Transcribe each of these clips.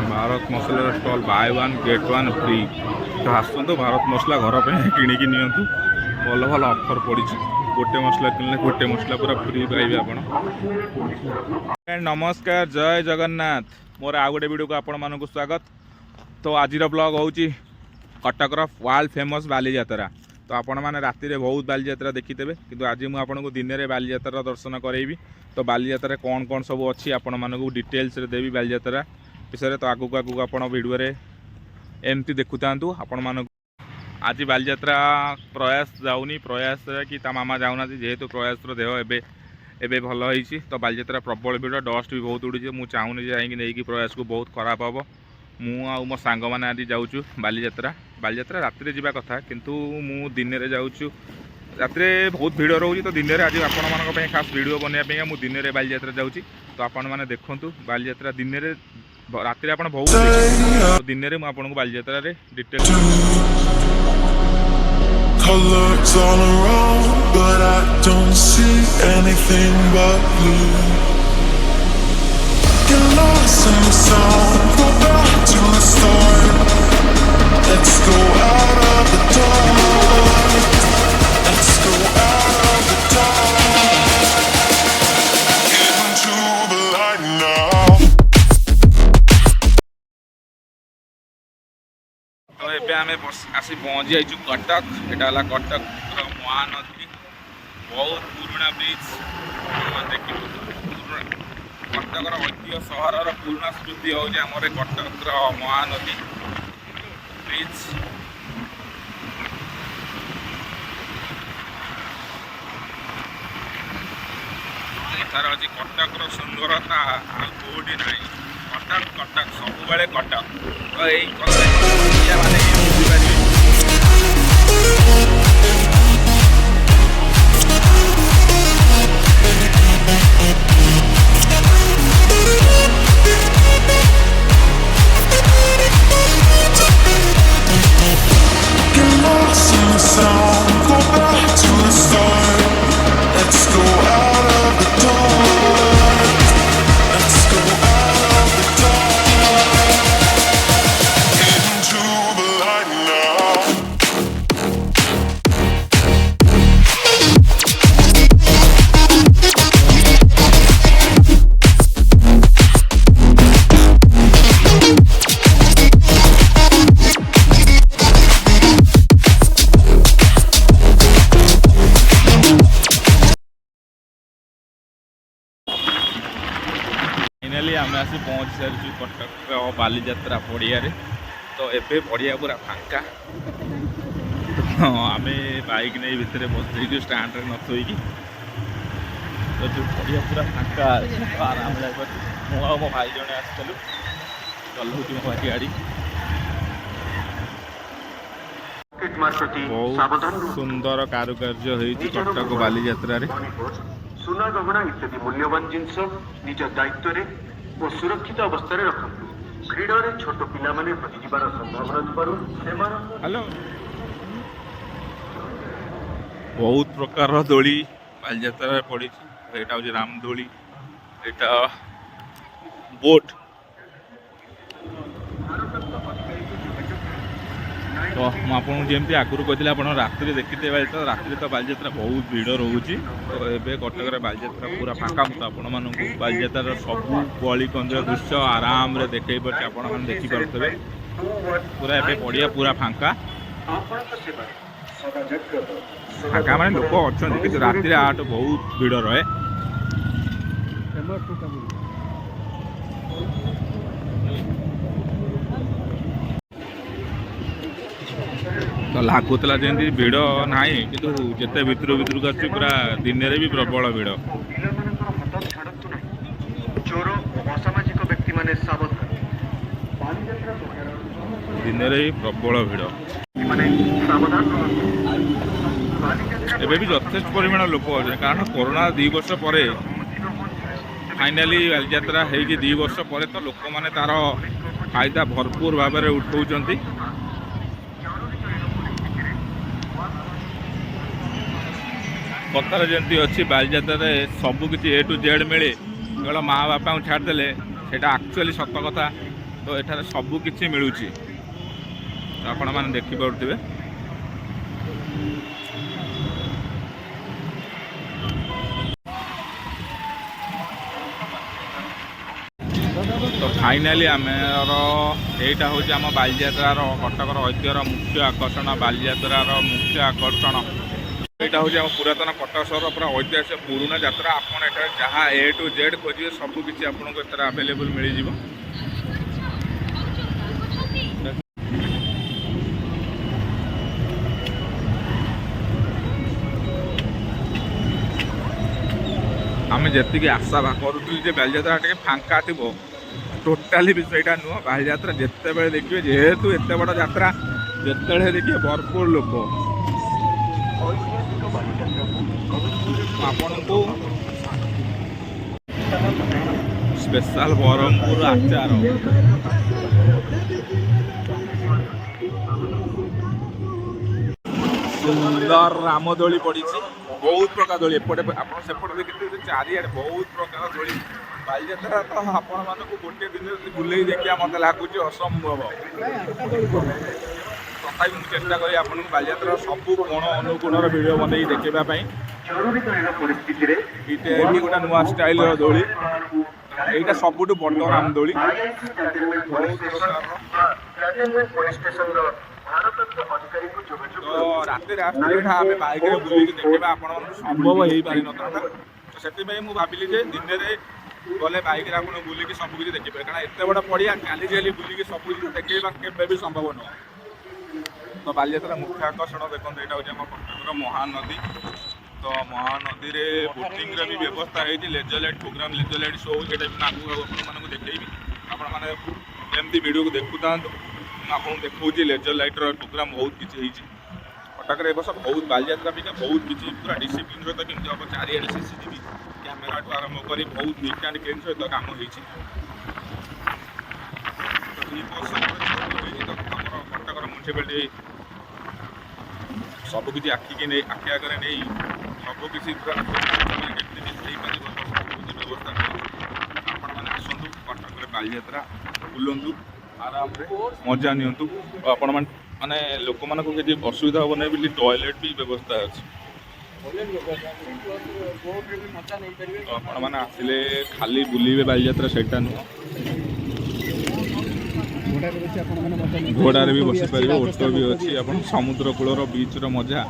भारत मसला stall by one get one free तो आसतु भारत मसला घर पे किणिकी नियंतु भल भल ऑफर पड़ी गोटे मसला किनले गोटे मसला पूरा फ्री पाइबे आपण। नमस्कार जय जगन्नाथ मोर आ गोटे वीडियो को आपण मानक स्वागत। तो आज ब्लॉग होची कटकर वर्ल्ड फेमस बालीजात्रा। तो आपण मैंने राति बहुत बालीजात्रा देखीथे किंतु आज मुझे आपको दिन में बालीजात्रा दर्शन करेबी। तो बालीजात्रा कौन कौन सब अच्छी आपण मानक डिटेल्स देवी बालीजात्रा विषय। तो आगू आगू आप वीडियो एमती देखु था आपण मानक आज बालीजात्रा प्रयास जाऊनी प्रयास कि ता मामा जाऊना जेहेतु प्रयास देह एबे भल होइछि। तो बालीजात्रा प्रबल भिड़ डस्ट भी बहुत उड़ी मुझे चाहूनी जाकि प्रयास को बहुत खराब हम मु मो सांग मैंने आज जाऊँ बालीजात्रा। बालीजात्रा राति जावा कथा किंतु मु दिन में जाऊँ राति बहुत भिड़ रोचे। तो दिन में आज आपण मानी खास वीडियो बनवाई मुझे दिन में बालीजात्रा जाऊँ। तो आपण मैंने देखु बालीजात्रा दिन में राति आप बहुत तो दिन में मुझे Balijatra details Colors all around, but I don't see anything but blue. Get lost in the sound, go back to the start. Let's go out of the dark. Let's go out of the dark. Get into the light now. तो ये आम आसी पहुँची जाइए कटक। यहाँ कटक महानदी बहुत पुराना bridge देख कटकर ऐतिह्य सहर पुराना स्मृति हूँ कटक महानदी ब्रिज। यार अच्छी कटकर सुंदरता कौटी ना कटक कटक सब कटक। तो यही मैंने बुझीपारे Get lost in the sound, go back to the start. Let's go out of the dark. Let's go out of the dark. Get into the light now. Finally आम आसी पहुँच सारी कटक बालीजात्रा पड़िया। तो एबे पड़िया पूरा फांका। आम बाइक नहीं भितर बस स्टाण्ड न थोक तो जो पड़िया पूरा फांका आराम लगे। मो मो भाई जड़े आसलु चलाऊँ मो भाई गाड़ी बहुत सुंदर कारुकार्य होती कटक बालीजात्रा रे। सुना गहना इत्यादि मूल्यवान जिनस निज दायित्व और सुरक्षित अवस्था रखु। भिड़ में छोट पिला माने हजिबार संभावना थी हेलो बहुत प्रकार दोली बालीजात्रा पड़ी। यहाँ हूँ राम दोली यहाँ बोट। तो मुझे जमी आगुरी कहते आप राति देखते तो राति तो बालीजात्रा बहुत भिड़ रोचे। तो ये कटक बालीजात्रा पूरा फाँका मुझे आपण मानक बालीजात्रा सब गली कंदर दृश्य आराम रे देखई पारे आपण मैंने देखिपे पूरा ए पड़िया पूरा फाँका फाँका माने लोक अच्छा कि राति आठ बहुत भिड़ रहे। तो लगुला जमी भिड़ ना कि जिते भितर भितर को पूरा दिन में भी प्रबल भिड़। चोर असामाजिक व्यक्ति माने सावधान दिन में भी प्रबल भिड़। एबे भी यथेष्ट परिमाण लोक अच्छे कारण कोरोना 2 वर्ष पर फाइनाली बालीजात्रा हो 2 वर्ष पर तो लोक मैंने तार फायदा भरपूर भाव में उठाउछंती। कथार जमी अच्छी बालीजात्रा सबकि ए टू जेड मिले केवल माँ बापा को छाड़देले सेटा एक्चुअली सत कथा। तो एठार सबकि मिलूँ आपण मैंने देखिपे। तो फाइनाली आमर यहाँ हूँ आम बालीजात्रार कटकर ऐतिह्यर मुख्य आकर्षण बालीजात्रार मुख्य आकर्षण यहाँ हूँ आम पुरातन कटक सहर पूरा ऐतिहासिक पुराना यात्रा। आपड़ जहाँ ए टू जेड खोजे सबकि आपको एथर आवेलेबल मिल जाव। आम जी आशा करूँ बालीजात्रा टे फांका थी टोटाली भी सहीटा नुह। बालीजात्रा जिते बड़े देखिए जेहेतु एत बड़ यात्रा जिते देखिए भरपूर लोक आपण को स्पेशल बरहमपुर आचार सुंदर रामदोली पड़ी बहुत प्रकार दोली एपटे आप देखते चारिड़े बहुत प्रकार दोली। बालीजात्रा तो आपण मानक गोटे दिन बुले देखिए मत लगुच असंभव। तथापि मुझे चेष्टा करी आपको बालीजात्रा सबू कोण अनुकोणर वीडियो बनई देखापी। ये गोटे नुआ स्टाइल दोली यहाँ सबुठ बड़ रामदोली तो रात आम बैक बुलिक देखा आप संभव हो पारि ना। तो से भाविली दिन में गले बैक आप बुलिक सबकि देखिए कारण एत बड़ पड़िया चाली चाली बुलिक सबकि देखा के संभव नुह। तो बालीजात्रा मुख्य आकर्षण देखते यहाँ हूँ आम कटकर महानदी। तो महानदी में बोटिंग भी व्यवस्था है laser light program laser light show ये आपको देखी आपमती वीडियो को देखु था आपको देखा लेजर लाइटर प्रोग्राम बहुत किसी कटक वर्ष बहुत बालीजात्रा भी बहुत किसी पूरा डिसिप्लिन सहित केमती हम चारिड़े सीसीटीवी कैमेरा ठू आरंभ कर बहुत नीट एंड क्लीन सहित कम हो कटक म्यूनिसिपालिटी सबकि आखि आगे नहीं सबकि पूरा व्यवस्था आपने आसतु कटक बालीजात्रा बुलंतु आराम मजा नियंतु। आपण माने लोक मान किसी असुविधा हम ना बोली टॉयलेट भी व्यवस्था अच्छी। आपण मैंने आसिले खाली बुलिबे बालीजात्रा सेटा नुह घोड़ारे भी बसी पारे ओटो भी अच्छी आप समुद्र कूलर बीच मजा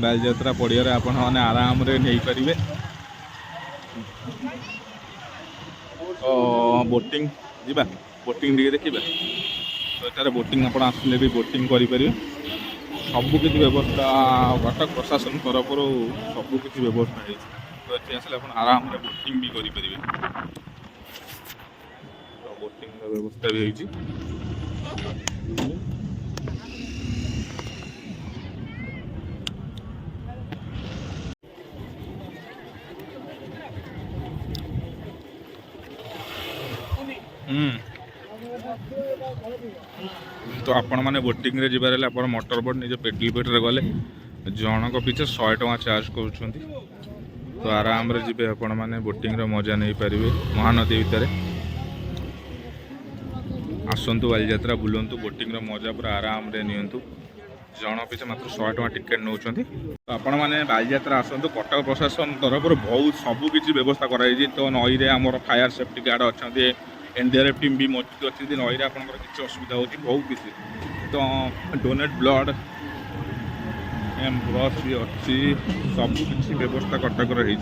बालीजात्रा पड़िया आपण मैंने आराम नहीं पारे। बोटिंग जीवा बोटिंग टे देखा तो ये बोटिंग आप आसले भी बोटिंग करेंगे सबकि व्यवस्था कटक प्रशासन तरफ सबकि व्यवस्था है। तो ये आसले आराम बोटिंग भी करेंगे बोटिंग व्यवस्था भी है। तो आपण मैंने बोटिंग रे जिबार आप मोटर बोट निज पेडल पेट्रे गले जनक पिछे 100 टଙ୍କା चार्ज कर। तो आराम रे जिबे आपण मैंने बोटिंग रे मजा नहीं पारे महानदी भितर आसतु बालीजात्रा बुलंतु बोटिंग रे मजा पूरा आराम रे नियंतु। जन पिछे मात्र 100 टଙ୍କା टिकेट नौ। तो आपण मैंने बालीजात्रा आसतु कटक प्रशासन तरफ बहुत सबकि व्यवस्था कराई। तो नई रे आमर फायर सेफ्टी गार्ड अच्छा एनडीआरएफ टीम भी मौजूद अच्छी नई आप किसी असुविधा हो बहुत किसी। तो डोनेट ब्लड ब्रश भी अच्छी सबकि व्यवस्था कटक रही।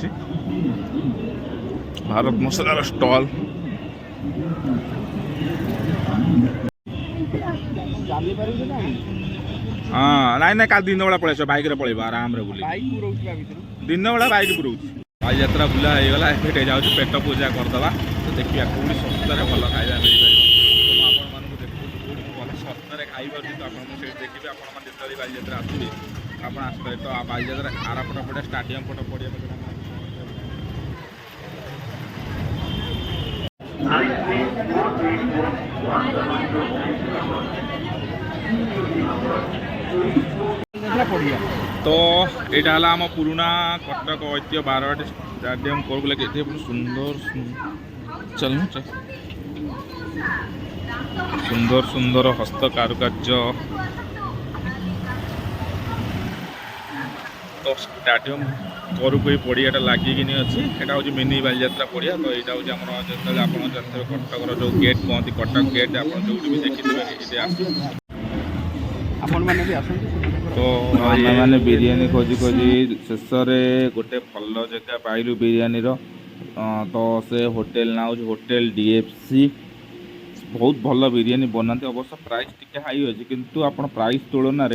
भारत मसलार स्टॉल हाँ नाई ना दिन बेला पलैस बैक पलैब आराम बुले दिन बेला बैक पुराऊँ। बालीजात्रा बुला होगा एफेक्ट जाऊँ पेट पूजा करदे तो देखिए कौटी सस्तार भल खाଇବା मिलपार। तो आपको देखिए भल सस्तार खाई पार्टी तो आपको देखिए आपड़ी बालीजात्रा आसवे आप आसपे। तो बालीजात्रा आरपट पड़े स्टाडियम पट पड़िया पड़िया तो यहाँ है आम पुराना कटक ऐतिह्य बारवाटी स्टाडियम को लगे सुंदर चल सुंदर सुंदर हस्त कारुकार्य तो स्टाडियम करको ये पड़ियाटा लगिकी अच्छी यहाँ हूँ मिनी बालीजात्रा पड़िया तो यहाँ हूँ आम जो आप कटकर जो गेट कहते कटक गेट आप जो भी देखिए तो मैंने बिरियानी खोजी खोजी शेष गोटे भल जगह पाइलु बिरियानी तो से होटेल ना होटेल डीएफसी बहुत भल बिरियानी बनाते अवश्य प्राइस टिके हाई अच्छे किंतु आप प्राइस तुलन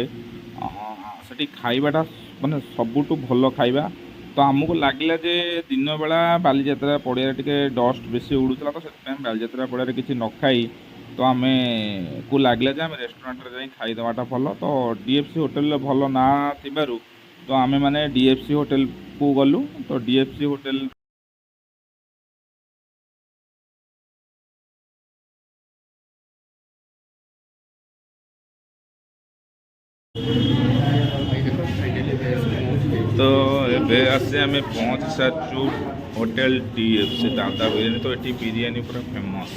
से खाइबाटा माने सबुठु भल खाइबा तो आमको लगिला जे दिन बेला बालीजात्रा पड़िया टिके डस्ट बेसी उड़ूला तो से बालीजात्रा पड़िया किसी न खाई तो आम को लगिला जे आम रेस्टोरेंट रे खाईदेवाटा भल तो डीएफसी होटेल भल ना थिबारु तो आम मैंने डीएफसी होटेल को गलु तो डीएफसी होटेल तो ये आसे आम पहुँच सारू होटेल डीएफसी दादा बिरियानी तो ये बिरियानी पूरा फेमस।